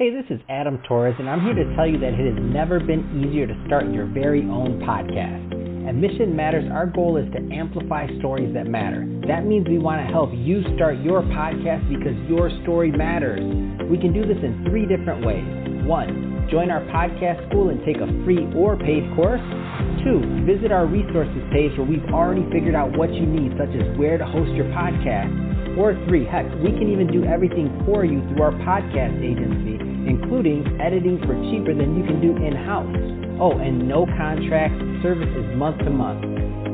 Hey, this is Adam Torres, and I'm here to tell you that it has never been easier to start your very own podcast. At Mission Matters, our goal is to amplify stories that matter. That means we want to help you start your podcast because your story matters. We can do this in 3 different ways. 1, join our podcast school and take a free or paid course. 2, visit our resources page where we've already figured out what you need, such as where to host your podcast. Or 3, heck, we can even do everything for you through our podcast agency, including editing for cheaper than you can do in-house. Oh, and no contracts, service is month to month.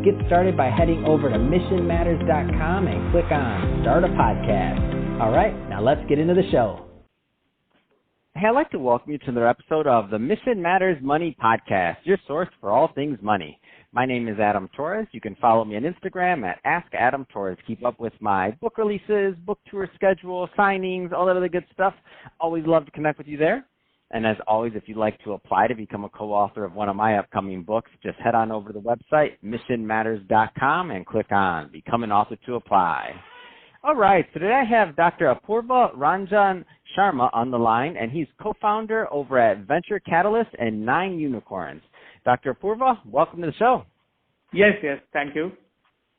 Get started by heading over to missionmatters.com and click on Start a Podcast. All right, now let's get into the show. Hey, I'd like to welcome you to another episode of the Mission Matters Money Podcast, your source for all things money. My name is Adam Torres. You can follow me on Instagram at AskAdamTorres. Keep up with my book releases, book tour schedule, signings, all that other good stuff. Always love to connect with you there. And as always, if you'd like to apply to become a co-author of one of my upcoming books, just head on over to the website, missionmatters.com, and click on Become an Author to apply. All right, so today I have Dr. Apoorv Ranjan Sharma on the line, and he's co-founder over at Venture Catalyst and 9 Unicorns. Dr. Apoorv, welcome to the show. Yes, thank you.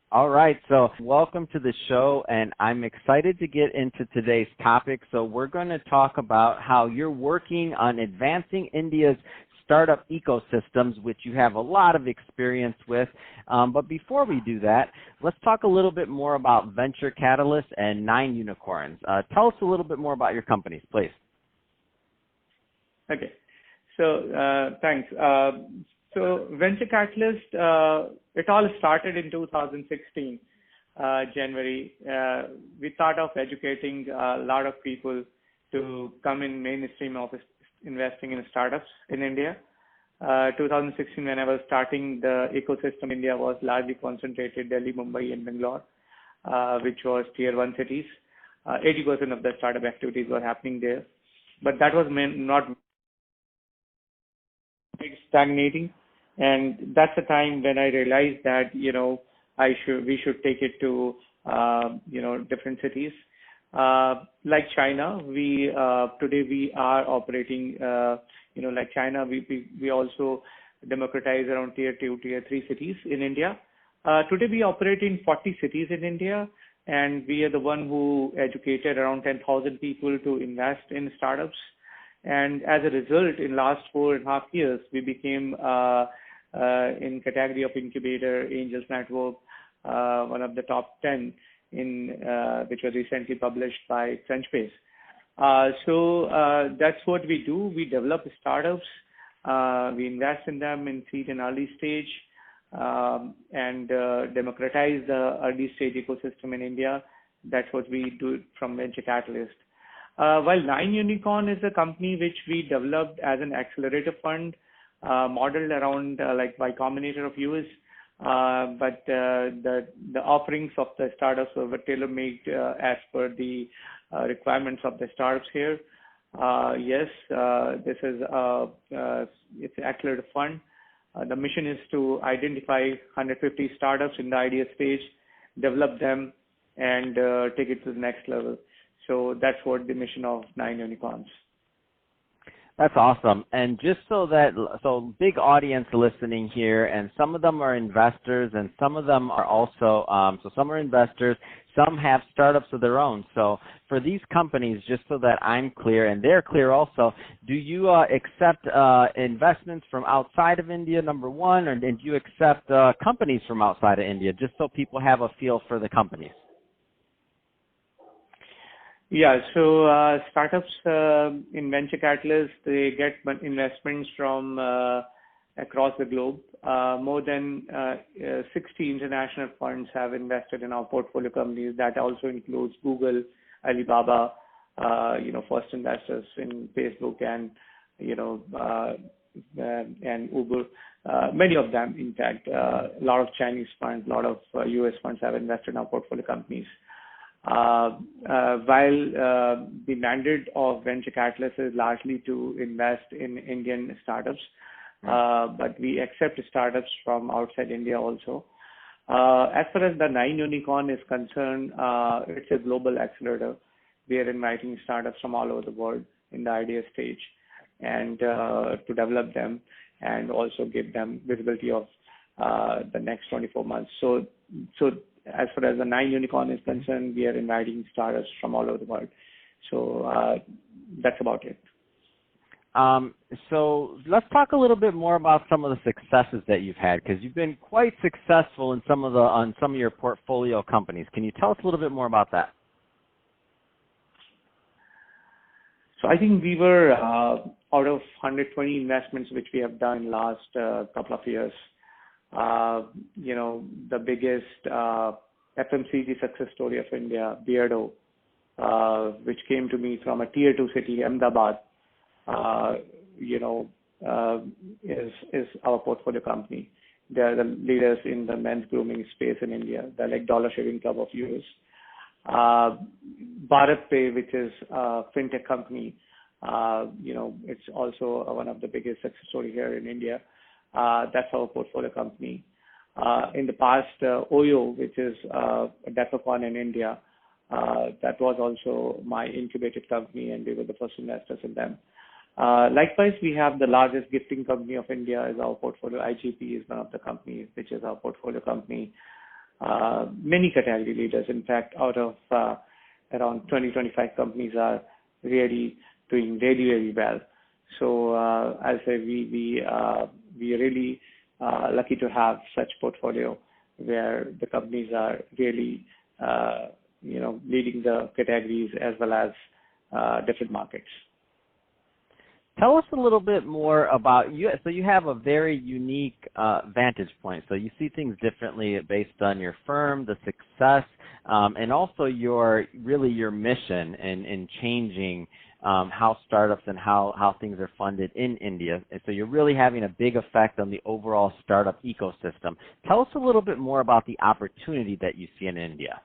All right, so welcome to the show, and I'm excited to get into today's topic. So we're going to talk about how you're working on advancing India's startup ecosystems, which you have a lot of experience with. But before we do that, let's talk a little bit more about Venture Catalyst and 9 Unicorns. Tell us a little bit more about your companies, please. Okay, so thanks. So Venture Catalyst, it all started in 2016, January. We thought of educating a lot of people to come in mainstream of investing in startups in India. 2016, when I was starting, the ecosystem in India was largely concentrated Delhi, Mumbai, and Bangalore, which was tier 1 cities. 80% of the startup activities were happening there. But that was not stagnating. And that's the time when I realized that, we should take it to, different cities. Like China, today we are operating, like China, we also democratize around tier 2, tier 3 cities in India. Today we operate in 40 cities in India, and we are the one who educated around 10,000 people to invest in startups. And as a result, in last 4.5 years, we became in category of incubator angels network, one of the top 10 which was recently published by Crunchbase. So that's what we do. We develop startups, we invest in them in seed and early stage, and democratize the early stage ecosystem in India. That's what we do from Venture Catalyst. While 9 Unicorn is a company which we developed as an accelerator fund, modeled around like Y Combinator of US, but the offerings of the startups were tailor-made as per the requirements of the startups here. Yes, this is it's an accelerator fund. The mission is to identify 150 startups in the idea stage, develop them, and take it to the next level. So that's what the mission of 9 Unicorns. That's awesome. And just so big audience listening here, and some of them are investors, and some of them are also, some are investors, some have startups of their own. So for these companies, just so that I'm clear and they're clear also, do you accept investments from outside of India, number one, or do you accept companies from outside of India, just so people have a feel for the companies? Yeah, so startups in Venture Catalyst, they get investments from across the globe. More than 60 international funds have invested in our portfolio companies. That also includes Google, Alibaba, first investors in Facebook and, and Uber. Many of them, in fact, a lot of Chinese funds, a lot of US funds have invested in our portfolio companies. While the mandate of Venture Catalyst is largely to invest in Indian startups, but we accept startups from outside India also. As far as the 9 Unicorn is concerned, it's a global accelerator. We are inviting startups from all over the world in the idea stage, and to develop them and also give them visibility of the next 24 months. So as far as the 9 unicorn is concerned, we are inviting startups from all over the world. So that's about it. So let's talk a little bit more about some of the successes that you've had, because you've been quite successful in on some of your portfolio companies. Can you tell us a little bit more about that? So I think we were out of 120 investments which we have done in last couple of years. The biggest FMCG success story of India, Beardo, which came to me from a tier 2 city, Ahmedabad, is our portfolio company. They are the leaders in the men's grooming space in India. They're like Dollar Shaving Club of US. Bharat Pay, which is a fintech company, it's also one of the biggest success story here in India. That's our portfolio company. In the past, Oyo, which is a Decathlon in India, that was also my incubated company, and we were the first investors in them. Likewise, we have the largest gifting company of India as our portfolio. IGP is one of the companies which is our portfolio company. Many category leaders, in fact, out of around 20-25 companies are really doing really well. So I'll say we are really lucky to have such portfolio where the companies are really leading the categories as well as different markets. Tell us a little bit more about you. So you have a very unique vantage point. So you see things differently based on your firm, the success, and also your mission in changing how startups and how things are funded in India. And so you're really having a big effect on the overall startup ecosystem. Tell us a little bit more about the opportunity that you see in India.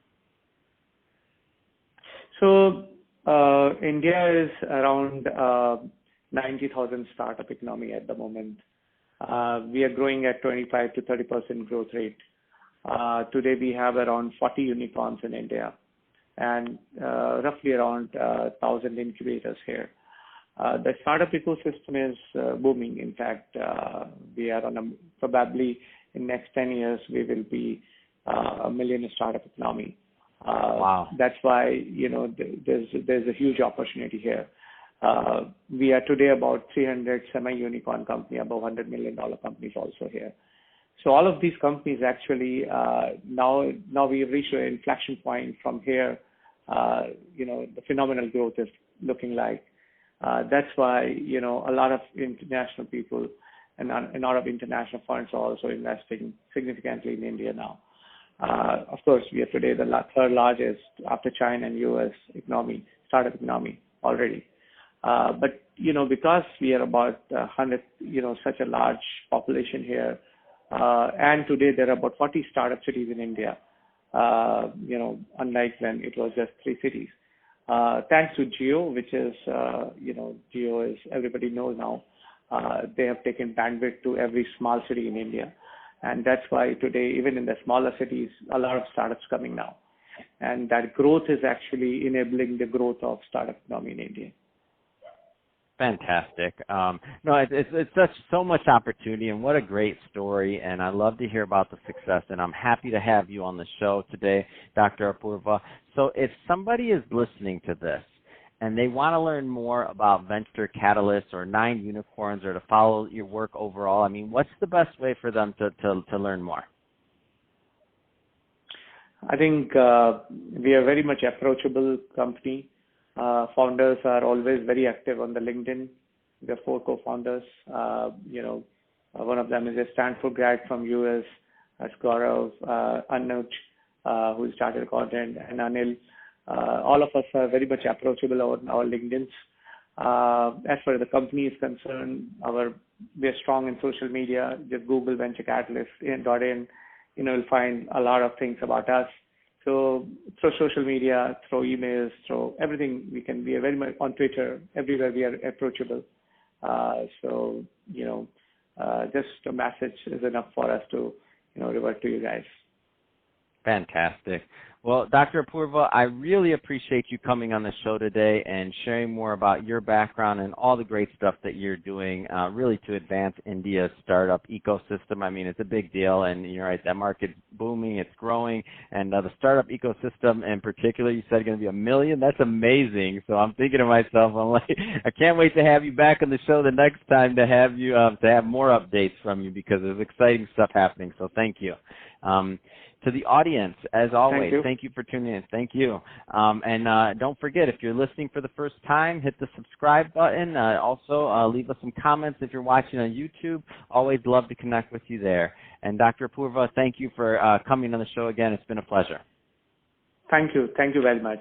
So India is around 90,000 startup economy at the moment. We are growing at 25 to 30% growth rate. Today we have around 40 unicorns in India and roughly around 1,000 incubators here. The startup ecosystem is booming. In fact, we are on probably in next 10 years we will be a million startup economy. Wow. That's why there's a huge opportunity here. We are today about 300 semi-unicorn company, above $100 million companies also here. So all of these companies actually now we have reached an inflection point from here. The phenomenal growth is looking like. That's why a lot of international people and a lot of international funds are also investing significantly in India now. Of course, we are today the third largest after China and US economy, startup economy already. But because we are about 100, such a large population here, and today there are about 40 startup cities in India. Unlike when it was just 3 cities. Thanks to Jio, which is Jio is everybody knows now. They have taken bandwidth to every small city in India, and that's why today even in the smaller cities a lot of startups coming now, and that growth is actually enabling the growth of startup economy in India. Fantastic. It's so much opportunity, and what a great story, and I love to hear about the success, and I'm happy to have you on the show today, Dr. Apoorv. So if somebody is listening to this and they want to learn more about Venture Catalyst or 9 Unicorns or to follow your work overall, what's the best way for them to learn more? I think we are very much approachable company. Founders are always very active on the LinkedIn. We have 4 co-founders. One of them is a Stanford grad from US, Gaurav, Anuj, who started content, and Anil. All of us are very much approachable on our LinkedIns. As far as the company is concerned, we are strong in social media. Just Google Venture Catalyst in, you'll find a lot of things about us. So through social media, through emails, through everything we are very much on Twitter, everywhere we are approachable. Just a message is enough for us to, revert to you guys. Fantastic. Well, Dr. Apoorv, I really appreciate you coming on the show today and sharing more about your background and all the great stuff that you're doing really to advance India's startup ecosystem. I mean, it's a big deal, and you're right, that market's booming, it's growing, and the startup ecosystem in particular, you said going to be 1 million. That's amazing. So I'm thinking to myself, I'm like, I can't wait to have you back on the show the next time to have you to have more updates from you, because there's exciting stuff happening. So thank you. To the audience, as always, thank you for tuning in. Thank you. And don't forget, if you're listening for the first time, hit the subscribe button. Also, leave us some comments if you're watching on YouTube. Always love to connect with you there. And Dr. Apoorv, thank you for coming on the show again. It's been a pleasure. Thank you. Thank you very much.